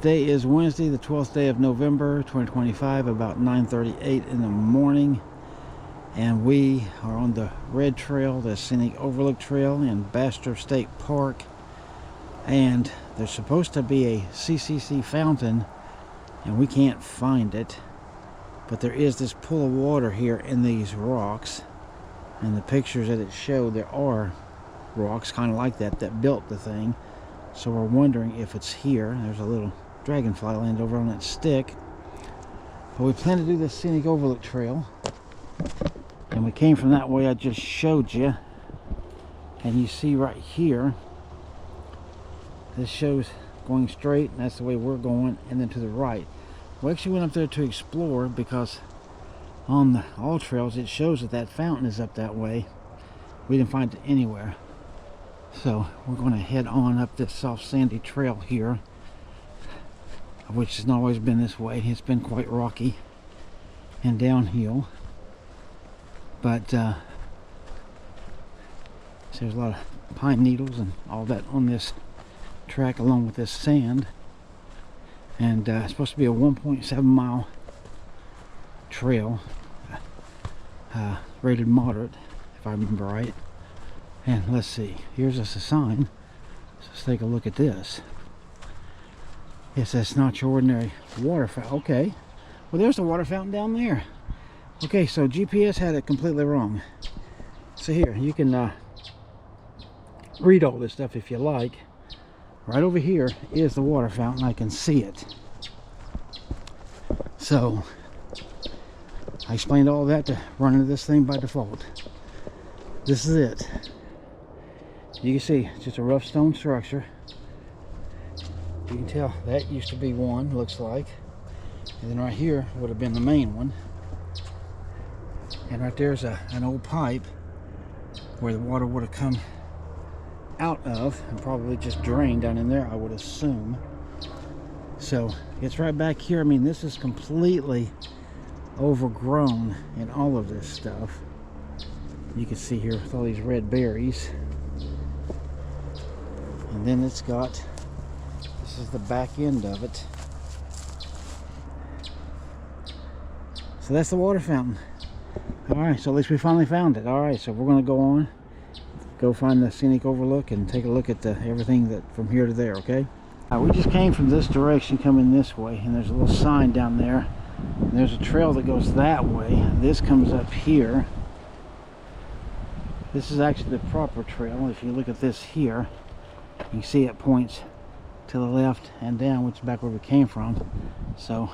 Today is Wednesday, the 12th day of November 2025, about 9:38 in the morning, and we are on the red trail, the Scenic Overlook trail in Bastrop State Park. And there's supposed to be a CCC fountain, and we can't find it, but there is this pool of water here in these rocks, and the pictures that it showed, there are rocks kind of like that built the thing. So we're wondering if it's here. There's a little dragonfly landed over on that stick. But we plan to do this Scenic Overlook trail, and we came from that way I just showed you, and you see right here, this shows going straight, and that's the way we're going, and then to the right. We actually went up there to explore because on all trails it shows that fountain is up that way. We didn't find it anywhere. So we're going to head on up this soft sandy trail here, which has not always been this way. It's been quite rocky and downhill, but there's a lot of pine needles and all that on this track along with this sand. And it's supposed to be a 1.7 mile trail, rated moderate if I remember right. And let's see, here's us a sign. So let's take a look at this. It says not your ordinary water fountain. Okay, well there's the water fountain down there. Okay, so GPS had it completely wrong. So here, you can read all this stuff if you like. Right over here is the water fountain. I can see it. So I explained all that to run into this thing by default. This is it. You can see it's just a rough stone structure. You can tell that used to be one, looks like. And then right here would have been the main one. And right there's an old pipe where the water would have come out of and probably just drained down in there, I would assume. So it's right back here. I mean, this is completely overgrown in all of this stuff. You can see here with all these red berries. And then it's got, this is the back end of it. So that's the water fountain. Alright, so at least we finally found it. Alright, so we're going to go find the Scenic Overlook and take a look at everything that from here to there, okay? We just came from this direction coming this way, and there's a little sign down there. And there's a trail that goes that way. This comes up here. This is actually the proper trail. If you look at this here, you can see it points to the left and down, which is back where we came from. So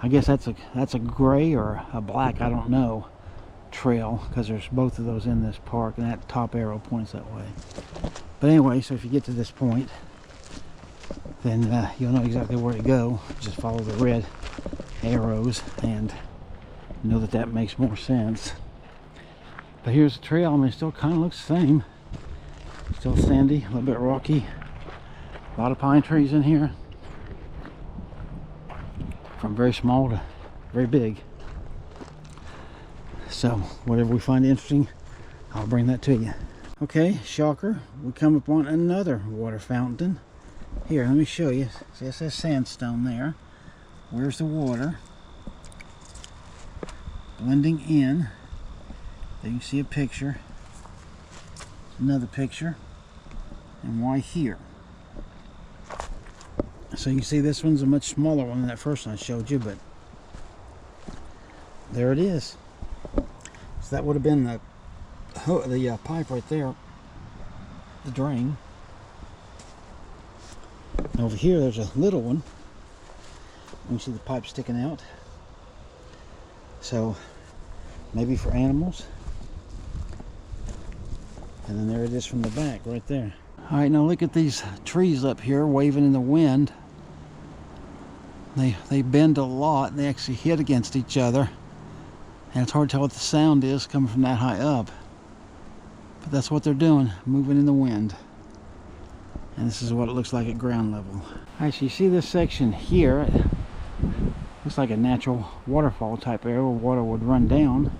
I guess that's a gray or a black, I don't know, trail, because there's both of those in this park, and that top arrow points that way. But anyway, so if you get to this point, then you'll know exactly where to go. Just follow the red arrows and know that makes more sense. But here's the trail. I mean, it still kind of looks the same. Still sandy, a little bit rocky. A lot of pine trees in here. From very small to very big. So, whatever we find interesting, I'll bring that to you. Okay, shocker. We come upon another water fountain. Here, let me show you. See, it says sandstone there. Where's the water? Blending in. There you can see a picture. Another picture. And why here? So you can see this one's a much smaller one than that first one I showed you, but there it is. So that would have been the pipe right there, the drain. Over here there's a little one. You can see the pipe sticking out. So maybe for animals. And then there it is from the back right there. Alright, now look at these trees up here waving in the wind. They bend a lot. They actually hit against each other. And it's hard to tell what the sound is coming from that high up. But that's what they're doing, moving in the wind. And this is what it looks like at ground level. Alright, so you see this section here. It looks like a natural waterfall type area where water would run down.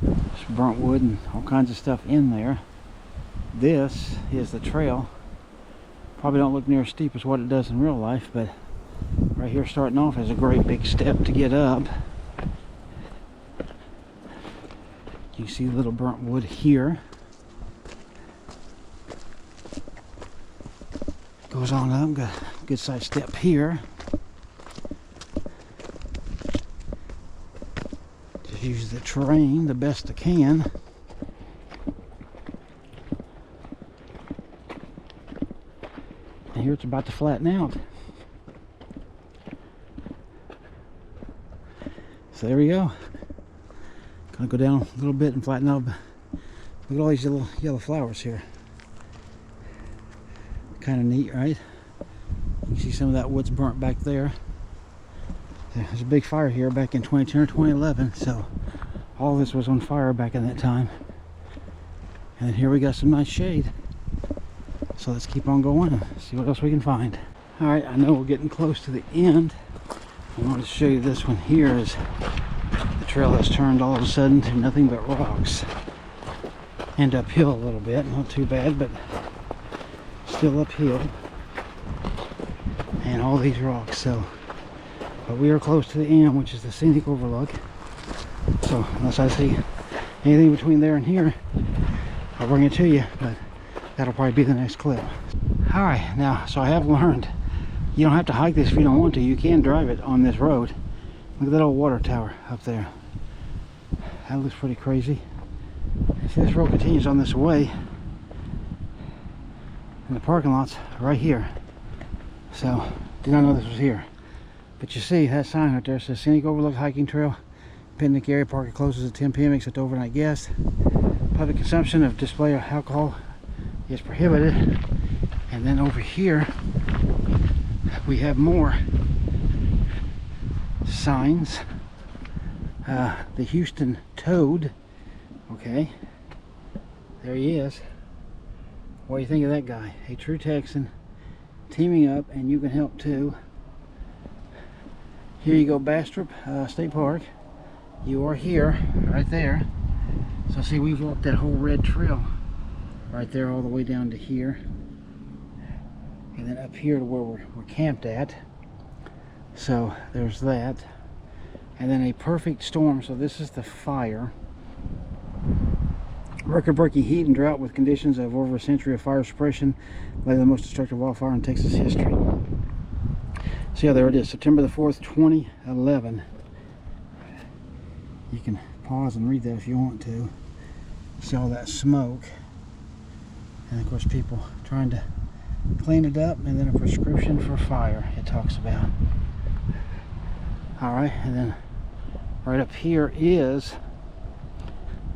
There's burnt wood and all kinds of stuff in there. This is the trail. Probably don't look near as steep as what it does in real life, but Right here starting off is a great big step to get up. You see a little burnt wood here. Goes on up, got a good sized step here. Just use the terrain the best I can. And here it's about to flatten out. So there we go. Gonna go down a little bit and flatten out. Look at all these little yellow flowers here. Kind of neat, right? You can see some of that wood's burnt back there. There's a big fire here back in 2010 or 2011, so all this was on fire back in that time. And then here we got some nice shade. So let's keep on going and see what else we can find. All right, I know we're getting close to the end. I wanted to show you this one here. Is the trail has turned all of a sudden to nothing but rocks and uphill a little bit. Not too bad, but still uphill, and all these rocks. So, but we are close to the end, which is the Scenic Overlook. So unless I see anything between there and here, I'll bring it to you, but that'll probably be the next clip. All right, now, so I have learned you don't have to hike this if you don't want to. You can drive it on this road. Look at that old water tower up there. That looks pretty crazy. See, this road continues on this way, and the parking lot's right here. So, did not know this was here. But you see that sign right there says Scenic Overlook Hiking Trail, picnic area. Parking closes at 10 p.m. except overnight guests. Public consumption of display of alcohol is prohibited. And then over here we have more signs. The Houston Toad. Okay, there he is. What do you think of that guy? A true Texan, teaming up, and you can help too. Here you go, Bastrop State Park. You are here, right there. So see, we've walked that whole red trail right there all the way down to here, and then up here to where we're camped at. So there's that, and then a perfect storm. So this is the fire. Record-breaking heat and drought with conditions of over a century of fire suppression led to the most destructive wildfire in Texas history. So yeah, there it is, September the 4th, 2011. You can pause and read that if you want to. See all that smoke. And of course people trying to clean it up, and then a prescription for fire it talks about. Alright, and then right up here is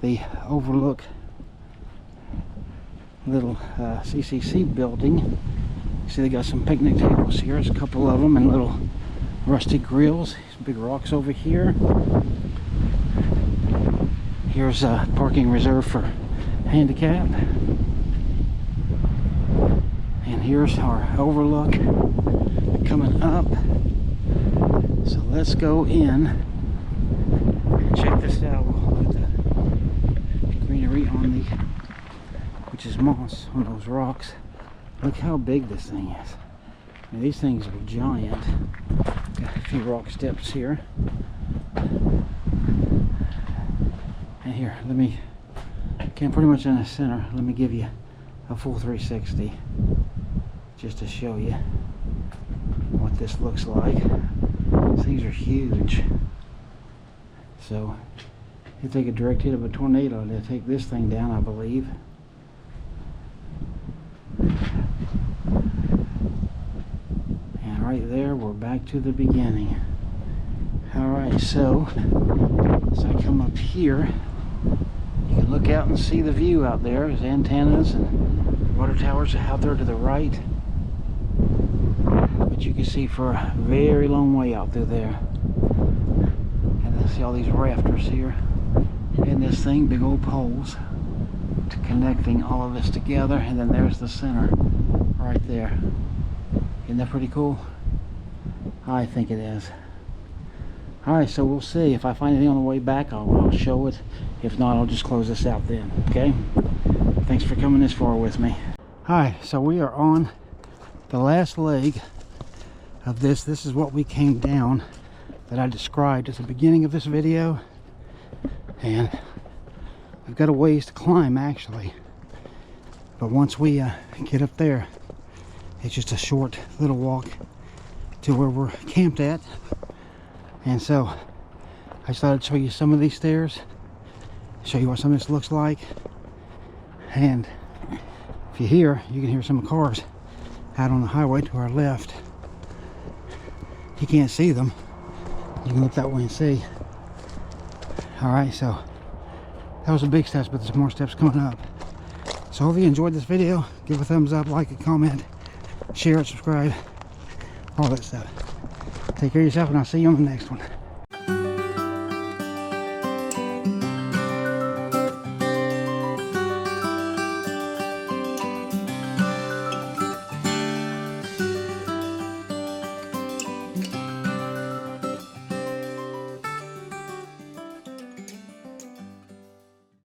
the Overlook little CCC building. See, they got some picnic tables here. There's a couple of them, and little rusty grills. Some big rocks over here. Here's a parking reserved for handicap. And here's our overlook coming up. So let's go in and check this out. We'll look at the greenery on the, which is moss on those rocks. Look how big this thing is. I mean, these things are giant. Got a few rock steps here. And here, let me, okay, I'm pretty much in the center. Let me give you a full 360 just to show you what this looks like. These are huge. So if they take a direct hit of a tornado, they'll take this thing down, I believe. And right there, we're back to the beginning. Alright, so as I come up here, you can look out and see the view out there. There's antennas and water towers out there to the right. But you can see for a very long way out through there. And then see all these rafters here. And this thing, big old poles to connecting all of this together. And then there's the center right there. Isn't that pretty cool? I think it is. Alright, so we'll see. If I find anything on the way back, I'll show it. If not, I'll just close this out then. Okay? Thanks for coming this far with me. Alright, so we are on the last leg of this. This is what we came down that I described at the beginning of this video, and we've got a ways to climb actually, but once we get up there, it's just a short little walk to where we're camped at. And so I just thought I'd show you some of these stairs, show you what some of this looks like. And if you can hear some cars out on the highway to our left. You can't see them. You can look that way and see. Alright, so that was the big steps, but there's more steps coming up. So hope you enjoyed this video. Give a thumbs up, like it, comment, share it, subscribe, all that stuff. Take care of yourself, and I'll see you on the next one.